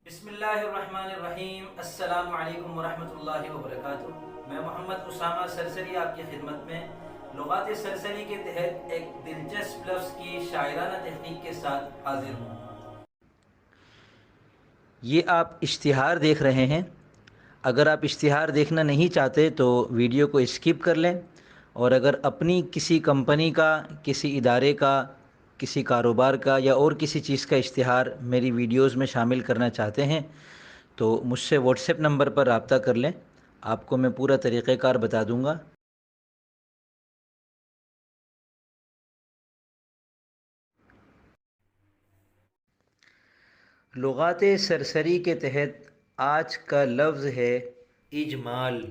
بسم اللہ الرحمن الرحیم۔ السلام علیکم ورحمۃ اللہ وبرکاتہ۔ میں محمد اسامہ سرسری آپ کی خدمت میں لغات سرسری کے تحت ایک دلچسپ لفظ کی شاعرانہ تحقیق کے ساتھ حاضر ہوں۔ یہ آپ اشتہار دیکھ رہے ہیں۔ اگر آپ اشتہار دیکھنا نہیں چاہتے تو ویڈیو کو اسکپ کر لیں، اور اگر اپنی کسی کمپنی کا، کسی ادارے کا، کسی کاروبار کا یا اور کسی چیز کا اشتہار میری ویڈیوز میں شامل کرنا چاہتے ہیں تو مجھ سے واٹس ایپ نمبر پر رابطہ کر لیں، آپ کو میں پورا طریقہ کار بتا دوں گا۔ لغات سرسری کے تحت آج کا لفظ ہے اجمال۔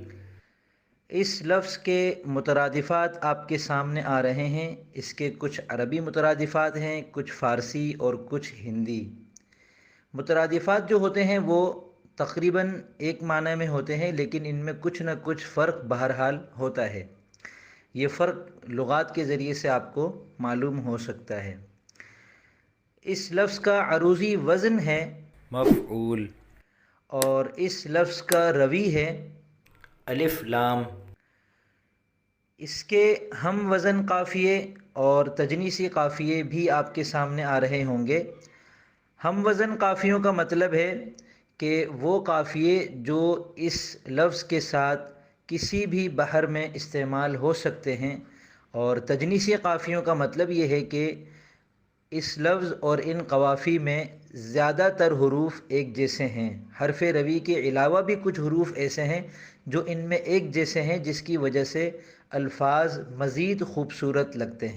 اس لفظ کے مترادفات آپ کے سامنے آ رہے ہیں۔ اس کے کچھ عربی مترادفات ہیں، کچھ فارسی اور کچھ ہندی۔ مترادفات جو ہوتے ہیں وہ تقریباً ایک معنی میں ہوتے ہیں، لیکن ان میں کچھ نہ کچھ فرق بہرحال ہوتا ہے۔ یہ فرق لغات کے ذریعے سے آپ کو معلوم ہو سکتا ہے۔ اس لفظ کا عروضی وزن ہے مفعول۔ اور اس لفظ کا روی ہے الف لام۔ اس کے ہم وزن قافیے اور تجنیسی قافیے بھی آپ کے سامنے آ رہے ہوں گے۔ ہم وزن قافیوں کا مطلب ہے کہ وہ قافیے جو اس لفظ کے ساتھ کسی بھی بحر میں استعمال ہو سکتے ہیں، اور تجنیسی قافیوں کا مطلب یہ ہے کہ اس لفظ اور ان قوافی میں زیادہ تر حروف ایک جیسے ہیں۔ حرف روی کے علاوہ بھی کچھ حروف ایسے ہیں جو ان میں ایک جیسے ہیں، جس کی وجہ سے الفاظ مزید خوبصورت لگتے ہیں۔